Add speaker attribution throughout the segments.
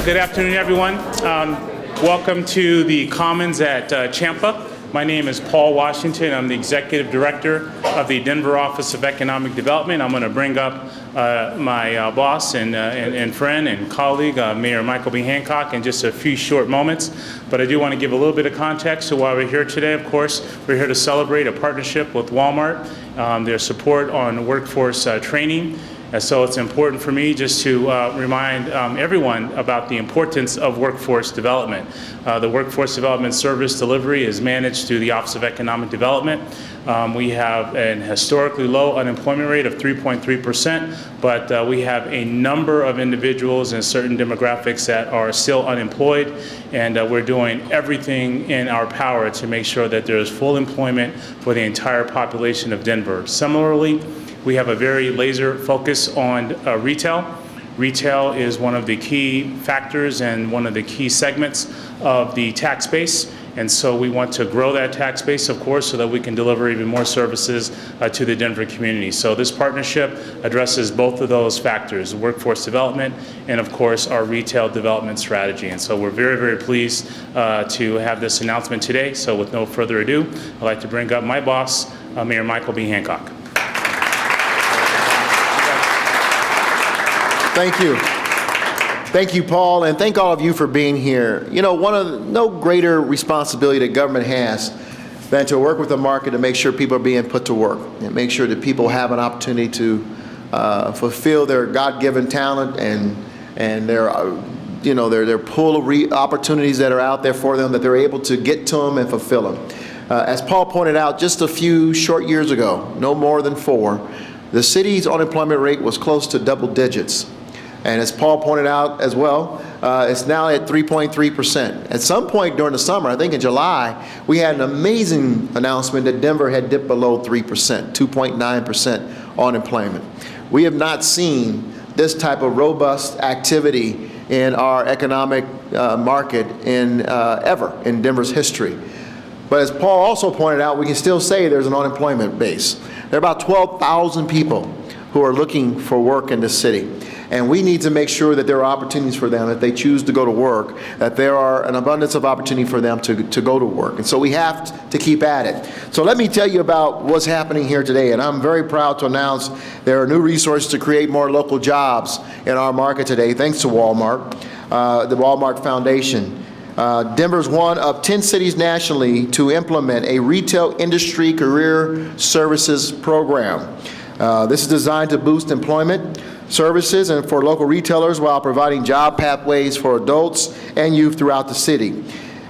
Speaker 1: Good afternoon, everyone. Welcome to the Commons at Champa. My name is Paul Washington. I'm the Executive Director of the Denver Office of Economic Development. I'm going to bring up my boss and friend and colleague, Mayor Michael B. Hancock, in just a few short moments. But I do want to give a little bit of context to why we're here today. Of course, we're here to celebrate a partnership with Walmart, their support on workforce training. And so it's important for me just to remind everyone about the importance of workforce development. The Workforce Development Service delivery is managed through the Office of Economic Development. We have an historically low unemployment rate of 3.3%, but we have a number of individuals in certain demographics that are still unemployed, and we're doing everything in our power to make sure that there is full employment for the entire population of Denver. Similarly, we have a very laser focus on retail. Retail is one of the key factors and one of the key segments of the tax base. And so we want to grow that tax base, of course, so that we can deliver even more services to the Denver community. So this partnership addresses both of those factors, workforce development and, of course, our retail development strategy. And so we're very, very pleased to have this announcement today. So with no further ado, I'd like to bring up my boss, Mayor Michael B. Hancock.
Speaker 2: Thank you. Thank you, Paul, and thank all of you for being here. You know, no greater responsibility that government has than to work with the market to make sure people are being put to work and make sure that people have an opportunity to fulfill their God-given talent and their pool of opportunities that are out there for them, that they're able to get to them and fulfill them. As Paul pointed out, just a few short years ago, no more than 4, the city's unemployment rate was close to double digits. And as Paul pointed out as well, it's now at 3.3%. At some point during the summer, I think in July, we had an amazing announcement that Denver had dipped below 3%, 2.9% unemployment. We have not seen this type of robust activity in our economic market ever in Denver's history. But as Paul also pointed out, we can still say there's an unemployment base. There are about 12,000 people who are looking for work in this city. And we need to make sure that there are opportunities for them if they choose to go to work, that there are an abundance of opportunity for them to go to work. And so we have to keep at it. So let me tell you about what's happening here today. And I'm very proud to announce there are new resources to create more local jobs in our market today, thanks to Walmart, the Walmart Foundation. Denver's one of 10 cities nationally to implement a retail industry career services program. This is designed to boost employment services and for local retailers while providing job pathways for adults and youth throughout the city.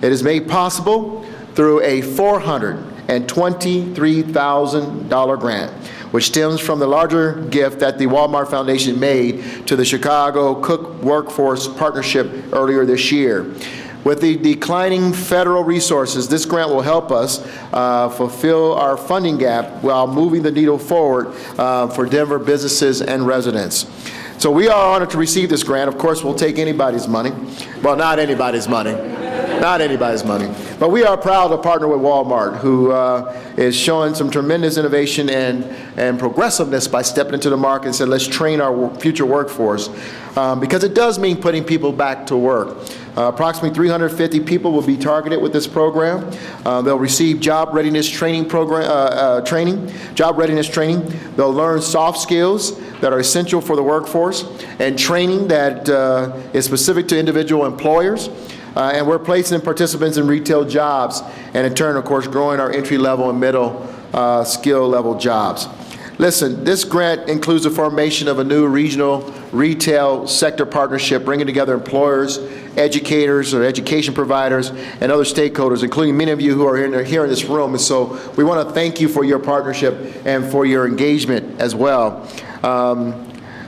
Speaker 2: It is made possible through a $423,000 grant, which stems from the larger gift that the Walmart Foundation made to the Chicago Cook Workforce Partnership earlier this year. With the declining federal resources, this grant will help us fulfill our funding gap while moving the needle forward for Denver businesses and residents. So we are honored to receive this grant. Of course, we'll take anybody's money. Well, not anybody's money. Not anybody's money. But we are proud to partner with Walmart, who is showing some tremendous innovation and progressiveness by stepping into the market and said, let's train our future workforce. Because it does mean putting people back to work. Approximately 350 people will be targeted with this program. They'll receive job readiness training. They'll learn soft skills that are essential for the workforce and training that is specific to individual employers. And we're placing participants in retail jobs and in turn, of course, growing our entry-level and middle skill level jobs. Listen, this grant includes the formation of a new regional retail sector partnership, bringing together employers, educators or education providers, and other stakeholders, including many of you who are here in this room. And so we want to thank you for your partnership and for your engagement as well.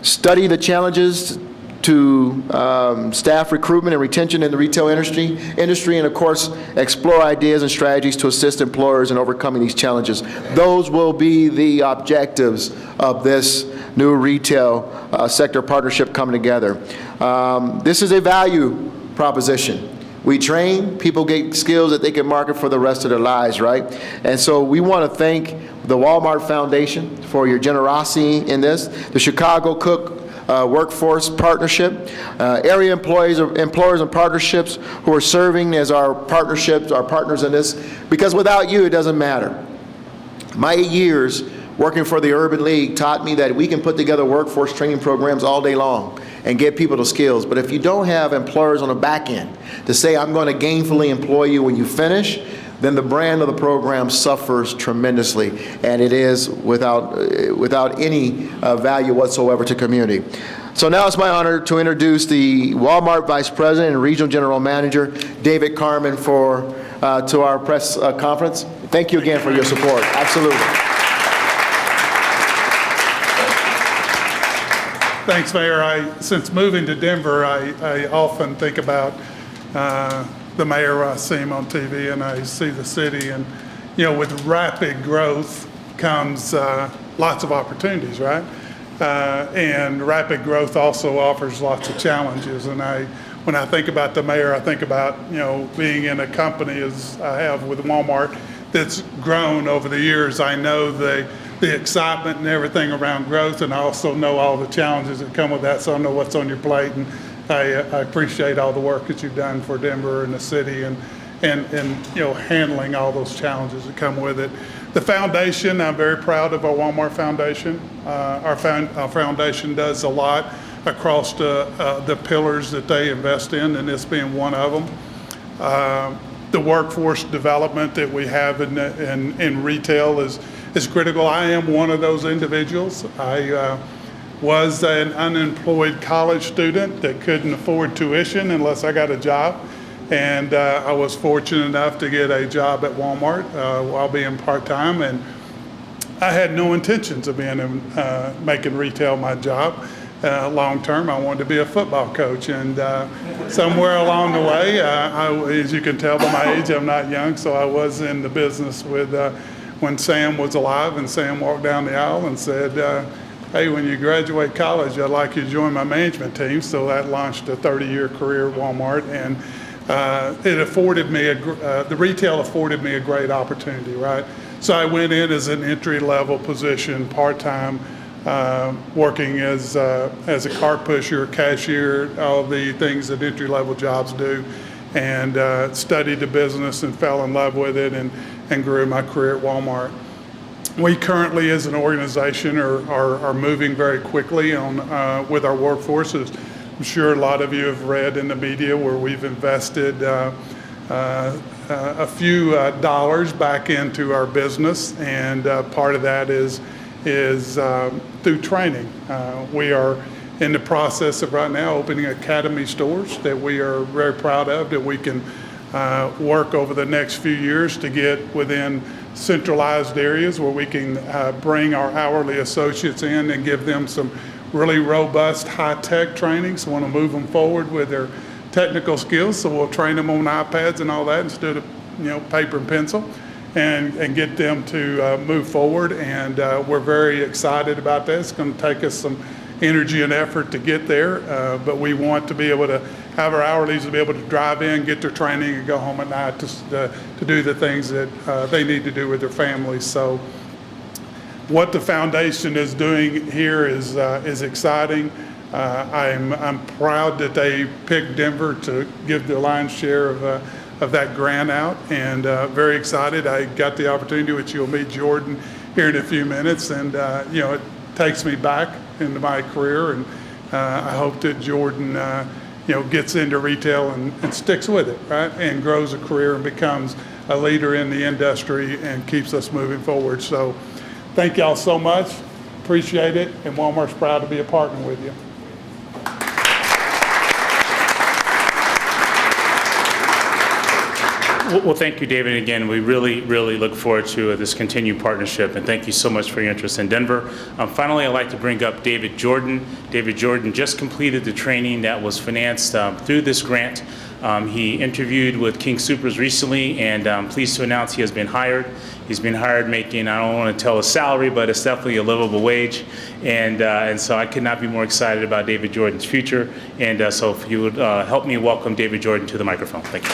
Speaker 2: Study the challenges to staff recruitment and retention in the retail industry, and of course, explore ideas and strategies to assist employers in overcoming these challenges. Those will be the objectives of this new retail sector partnership coming together. This is a value proposition. We train, people get skills that they can market for the rest of their lives, right? And so we want to thank the Walmart Foundation for your generosity in this, the Chicago Cook workforce partnership, area employers and partnerships who are serving as our partners in this, because without you, it doesn't matter. My 8 years working for the Urban League taught me that we can put together workforce training programs all day long and get people the skills. But if you don't have employers on the back end to say, I'm going to gainfully employ you when you finish, then the brand of the program suffers tremendously, and it is without any value whatsoever to community. So now it's my honor to introduce the Walmart Vice President and Regional General Manager, David Carmen, to our press conference. Thank you again for your support. Absolutely.
Speaker 3: Thanks, Mayor. Since moving to Denver, I often think about the mayor. I see him on TV and I see the city, and with rapid growth comes lots of opportunities, right? And rapid growth also offers lots of challenges. And when I think about the mayor, I think about being in a company as I have with Walmart that's grown over the years. I know the excitement and everything around growth, and I also know all the challenges that come with that, so I know what's on your plate, and I appreciate all the work that you've done for Denver and the city, and handling all those challenges that come with it. The foundation, I'm very proud of our Walmart Foundation. Our foundation does a lot across the pillars that they invest in, and this being one of them. The workforce development that we have in retail is critical. I am one of those individuals. I was an unemployed college student that couldn't afford tuition unless I got a job. And I was fortunate enough to get a job at Walmart while being part-time. And I had no intentions of making retail my job. Long-term, I wanted to be a football coach. And somewhere along the way, as you can tell by my age, I'm not young, so I was in the business when Sam was alive, and Sam walked down the aisle and said, hey, when you graduate college, I'd like you to join my management team. So that launched a 30-year career at Walmart, and it afforded me, the retail afforded me a great opportunity, right? So I went in as an entry-level position, part-time, working as a cart pusher, cashier, all the things that entry-level jobs do, and studied the business and fell in love with it, and grew my career at Walmart. We currently, as an organization, are moving very quickly with our workforces. I'm sure a lot of you have read in the media where we've invested a few dollars back into our business, and part of that is through training. We are in the process of right now opening academy stores that we are very proud of, that we can work over the next few years to get within centralized areas where we can bring our hourly associates in and give them some really robust high-tech training. So we want to move them forward with their technical skills. So we'll train them on iPads and all that instead of paper and pencil, and get them to move forward. And we're very excited about that. It's going to take us some energy and effort to get there, but we want to be able to have our hourlies to be able to drive in, get their training, and go home at night to do the things that they need to do with their families. So what the foundation is doing here is exciting. I'm proud that they picked Denver to give the lion's share of that grant out, and very excited. I got the opportunity, which you'll meet Jordan here in a few minutes, and it takes me back into my career, and I hope that Jordan gets into retail and sticks with it, right, and grows a career and becomes a leader in the industry and keeps us moving forward. So thank y'all so much. Appreciate it, and Walmart's proud to be a partner with you.
Speaker 1: Well, thank you, David. Again, we really, really look forward to this continued partnership, and thank you so much for your interest in Denver. Finally, I'd like to bring up David Jordan. David Jordan just completed the training that was financed through this grant. He interviewed with King Soopers recently, and I'm pleased to announce he has been hired. He's been hired making, I don't want to tell his salary, but it's definitely a livable wage. And so I could not be more excited about David Jordan's future. And so if you would help me welcome David Jordan to the microphone. Thank you.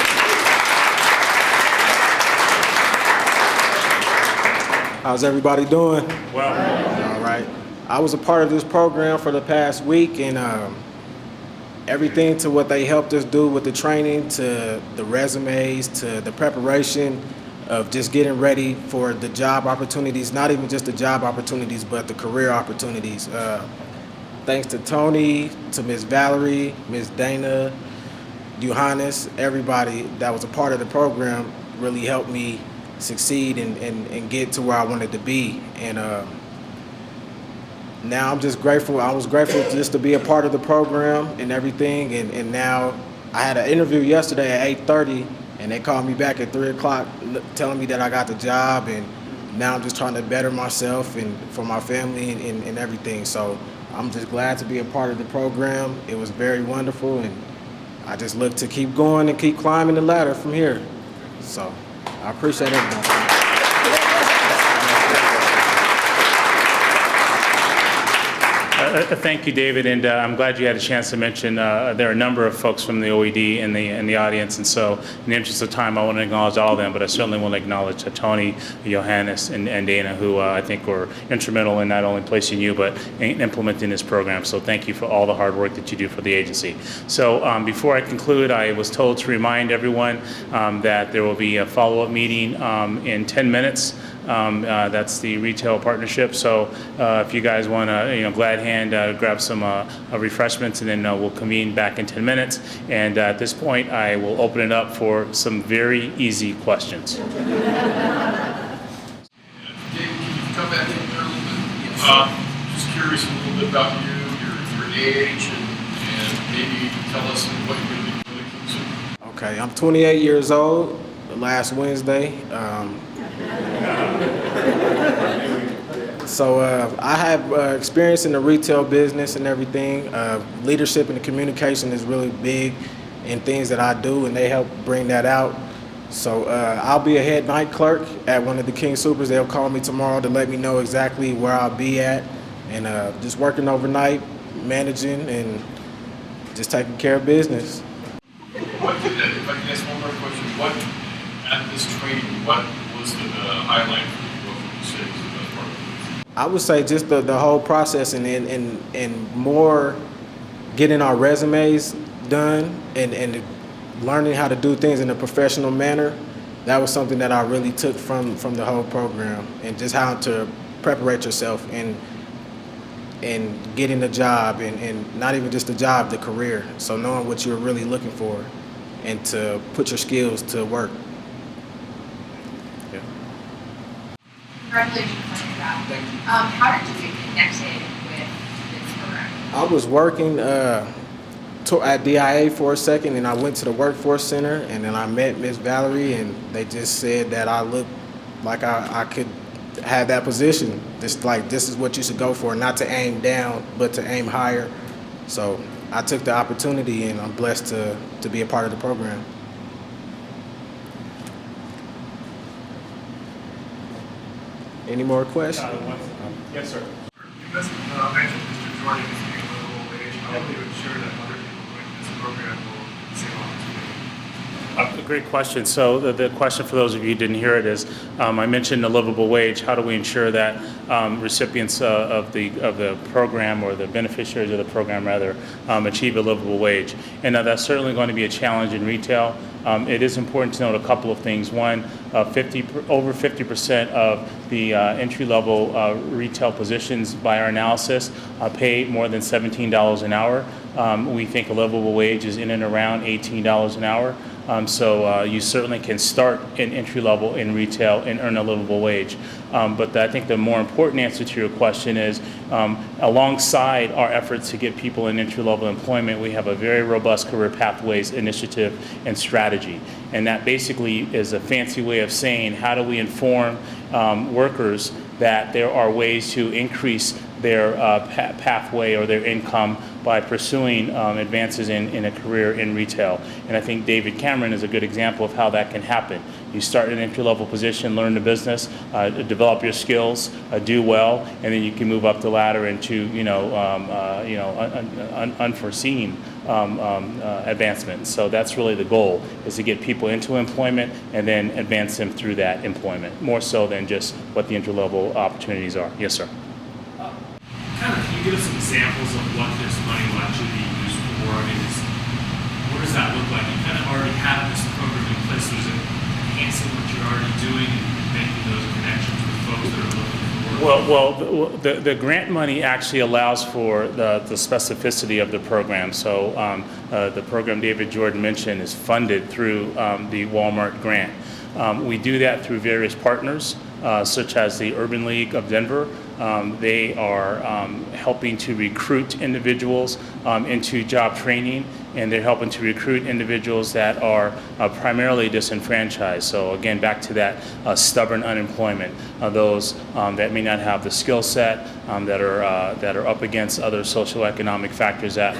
Speaker 4: How's everybody doing?
Speaker 1: Well.
Speaker 4: All right. I was a part of this program for the past week, and everything to what they helped us do with the training, to the resumes, to the preparation of just getting ready for the job opportunities, not even just the job opportunities, but the career opportunities. Thanks to Tony, to Miss Valerie, Miss Dana, Johannes, everybody that was a part of the program really helped me succeed and get to where I wanted to be. And now I'm just grateful. I was grateful just to be a part of the program and everything. And now I had an interview yesterday at 8:30, and they called me back at 3 o'clock telling me that I got the job. And now I'm just trying to better myself and for my family and everything. So I'm just glad to be a part of the program. It was very wonderful, and I just look to keep going and keep climbing the ladder from here. So I appreciate everything.
Speaker 1: Thank you, David, and I'm glad you had a chance to mention there are a number of folks from the OED in the audience, and so in the interest of time, I want to acknowledge all of them, but I certainly want to acknowledge Tony, Johannes, and Dana, who I think were instrumental in not only placing you, but in implementing this program. So thank you for all the hard work that you do for the agency. So before I conclude, I was told to remind everyone that there will be a follow-up meeting in 10 minutes. That's the retail partnership. So if you guys want to, glad hand grab some refreshments, and then we'll convene back in 10 minutes. And at this point, I will open it up for some very easy questions.
Speaker 5: David, can you come back in there a little bit? Just curious a little bit about you, your age, and maybe tell us what you're going to be doing soon.
Speaker 4: Okay, I'm 28 years old. Last Wednesday. So I have experience in the retail business and everything. Leadership and communication is really big in things that I do, and they help bring that out. So I'll be a head night clerk at one of the King Supers. They'll call me tomorrow to let me know exactly where I'll be at, and just working overnight, managing, and just taking care of business.
Speaker 5: If I can ask one more question, what at this training, what was the highlight for you? What would you say was the best part of it?
Speaker 4: I would say just the whole process and more getting our resumes done and learning how to do things in a professional manner. That was something that I really took from the whole program, and just how to preparate yourself and getting a job, and not even just a job, the career. So knowing what you're really looking for and to put your skills to work.
Speaker 6: Congratulations on your job.
Speaker 4: Thank you.
Speaker 6: How did you get connected with this program?
Speaker 4: I was working at DIA for a second, and I went to the workforce center, and then I met Miss Valerie, and they just said that I looked like I could have that position. Just like, this is what you should go for, not to aim down, but to aim higher. So I took the opportunity, and I'm blessed to be a part of the program. Any more questions?
Speaker 1: Yes, sir.
Speaker 7: You mentioned Mr. Jordan is being a livable wage. How will you ensure that other people going through this program will have the same opportunity?
Speaker 1: A great question. So the question, for those of you who didn't hear it, is I mentioned the livable wage. How do we ensure that recipients of the program, or the beneficiaries of the program rather, achieve a livable wage? And that's certainly going to be a challenge in retail. It is important to note a couple of things. One, over 50% of the entry-level retail positions, by our analysis, pay more than $17 an hour. We think a livable wage is in and around $18 an hour. So you certainly can start in entry level in retail and earn a livable wage. But I think the more important answer to your question is, alongside our efforts to get people in entry level employment, we have a very robust career pathways initiative and strategy. And that basically is a fancy way of saying, how do we inform workers that there are ways to increase their pathway or their income by pursuing advances in a career in retail. And I think David Cameron is a good example of how that can happen. You start in an entry-level position, learn the business, develop your skills, do well, and then you can move up the ladder into unforeseen advancement. So that's really the goal, is to get people into employment and then advance them through that employment, more so than just what the entry-level opportunities are. Yes, sir.
Speaker 8: Can you give us some examples of what this money will actually be used for? I mean, what does that look like? You kind of already have this program in place. So is it enhancing what you're already doing and making those connections with folks that are looking for work?
Speaker 1: Well, the grant money actually allows for the specificity of the program. So the program David Jordan mentioned is funded through the Walmart grant. We do that through various partners, such as the Urban League of Denver. They are helping to recruit individuals into job training, and they're helping to recruit individuals that are primarily disenfranchised. So again, back to that stubborn unemployment, those that may not have the skill set, that are up against other socioeconomic factors that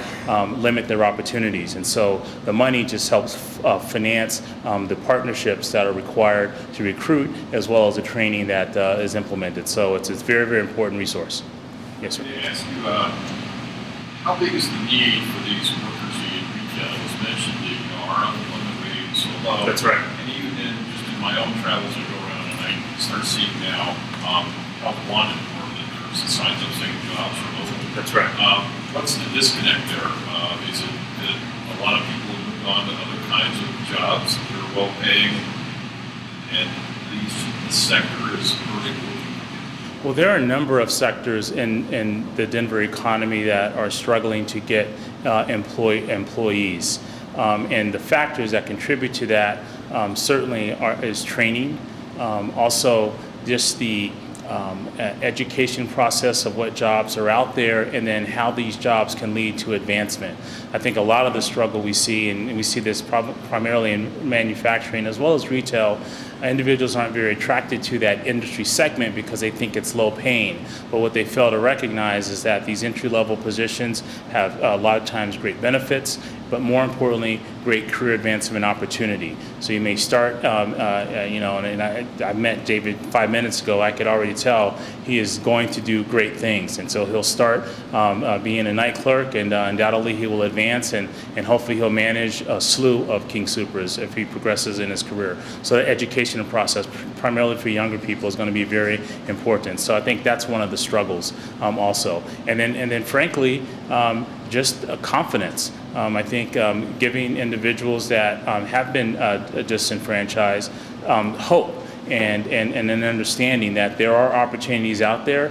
Speaker 1: limit their opportunities. And so the money just helps finance the partnerships that are required to recruit, as well as the training that is implemented. So it's a very, very important resource. Yes, sir.
Speaker 5: May I ask you, how big is the need for these workers in retail? It was mentioned that our unemployment rate is so low.
Speaker 1: That's right.
Speaker 5: And even just in my own travels, I go around and I start seeing now help wanted more than there's signs of saying jobs are open.
Speaker 1: That's right.
Speaker 5: What's the disconnect there? Is it that a lot of people have moved on to other kinds of jobs that are well paying, and this sector is hurting?
Speaker 1: Well, there are a number of sectors in the Denver economy that are struggling to get employees. And the factors that contribute to that certainly is training, also just the education process of what jobs are out there, and then how these jobs can lead to advancement. I think a lot of the struggle we see, and we see this primarily in manufacturing as well as retail, individuals aren't very attracted to that industry segment because they think it's low paying. But what they fail to recognize is that these entry-level positions have a lot of times great benefits, but more importantly, great career advancement opportunity. So you may start, and I met David 5 minutes ago. I could already tell he is going to do great things. And so he'll start being a night clerk, and undoubtedly he will advance, and hopefully he'll manage a slew of King Supers if he progresses in his career. So the education process, primarily for younger people, is going to be very important. So I think that's one of the struggles also. And then frankly, just confidence. I think giving individuals that have been disenfranchised hope and an understanding that there are opportunities out there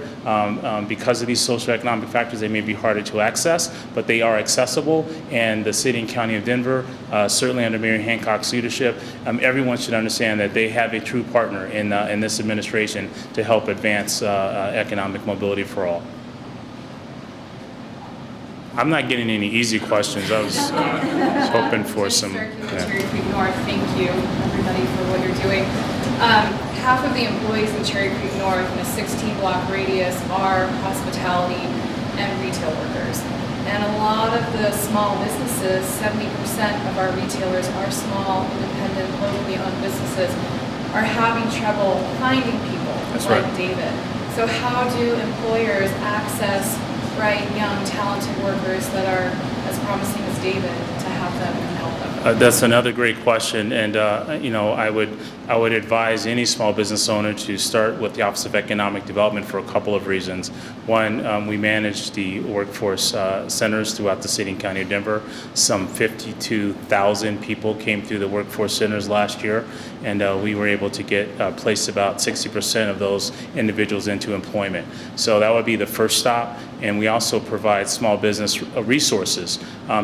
Speaker 1: because of these socioeconomic factors. They may be harder to access, but they are accessible. And the city and county of Denver, certainly under Mayor Hancock's leadership, everyone should understand that they have a true partner in this administration to help advance economic mobility for all. I'm not getting any easy questions. I was hoping for some.
Speaker 9: Cherry Creek North, thank you everybody for what you're doing. Half of the employees in Cherry Creek North in a 16-block radius are hospitality and retail workers. And a lot of the small businesses, 70% of our retailers are small, independent, locally owned businesses, are having trouble finding people like David. So how do employers access bright, young, talented workers that are as promising as David to have them and help them?
Speaker 1: That's another great question, and I would advise any small business owner to start with the Office of Economic Development for a couple of reasons. One, we manage the workforce centers throughout the city and county of Denver. Some 52,000 people came through the workforce centers last year, and we were able to place about 60% of those individuals into employment. So that would be the first stop. And we also provide small business resources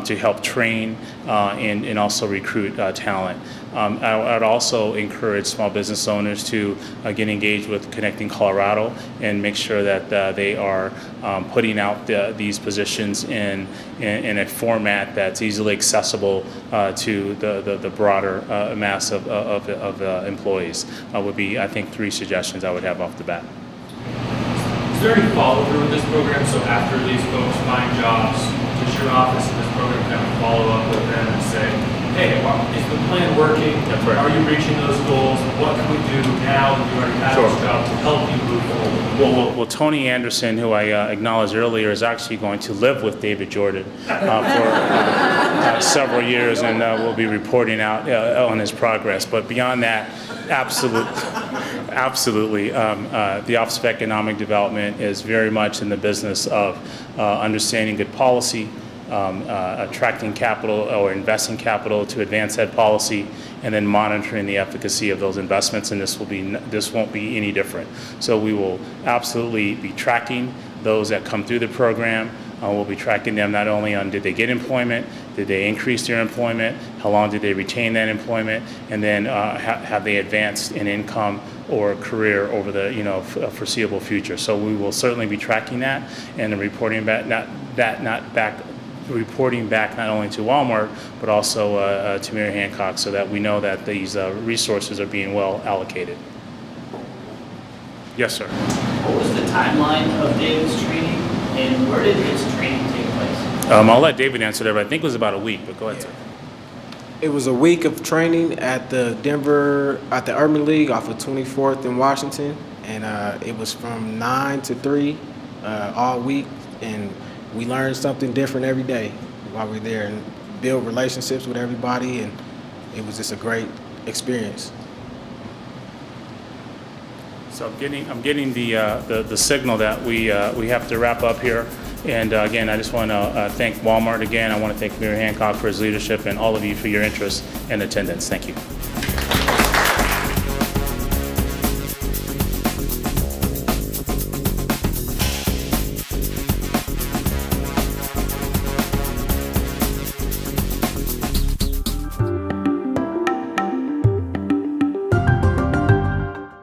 Speaker 1: to help train and also recruit talent. I would also encourage small business owners to get engaged with Connecting Colorado and make sure that they are putting out these positions in a format that's easily accessible to the broader mass of employees. Would be, I think, 3 suggestions I would have off the bat.
Speaker 8: Is there any follow-through with this program? So after these folks find jobs, does your office in this program kind of follow up with them and say, hey, is the plan working? Are you reaching those goals? What can we do now that you already have this job to help you move forward?
Speaker 1: Well, Tony Anderson, who I acknowledged earlier, is actually going to live with David Jordan for several years, and we'll be reporting out on his progress. But beyond that, Absolutely. The Office of Economic Development is very much in the business of understanding good policy, attracting capital or investing capital to advance that policy, and then monitoring the efficacy of those investments. And this won't be any different. So we will absolutely be tracking those that come through the program. We'll be tracking them not only on did they get employment, did they increase their employment, how long did they retain that employment, and then have they advanced in income or career over the foreseeable future. So we will certainly be tracking that and reporting back reporting back not only to Walmart but also to Mayor Hancock, so that we know that these resources are being well allocated. Yes, sir.
Speaker 10: What was the timeline of David's training, and where did his training take place?
Speaker 1: I'll let David answer that, but I think it was about a week, but go ahead, sir.
Speaker 4: It was a week of training at the Urban League off of 24th in Washington, and it was from 9 to 3 all week, and we learned something different every day while we were there and build relationships with everybody, and it was just a great experience.
Speaker 1: So I'm getting the signal that we have to wrap up here. And again, I just want to thank Walmart again. I want to thank Mayor Hancock for his leadership and all of you for your interest and attendance. Thank you.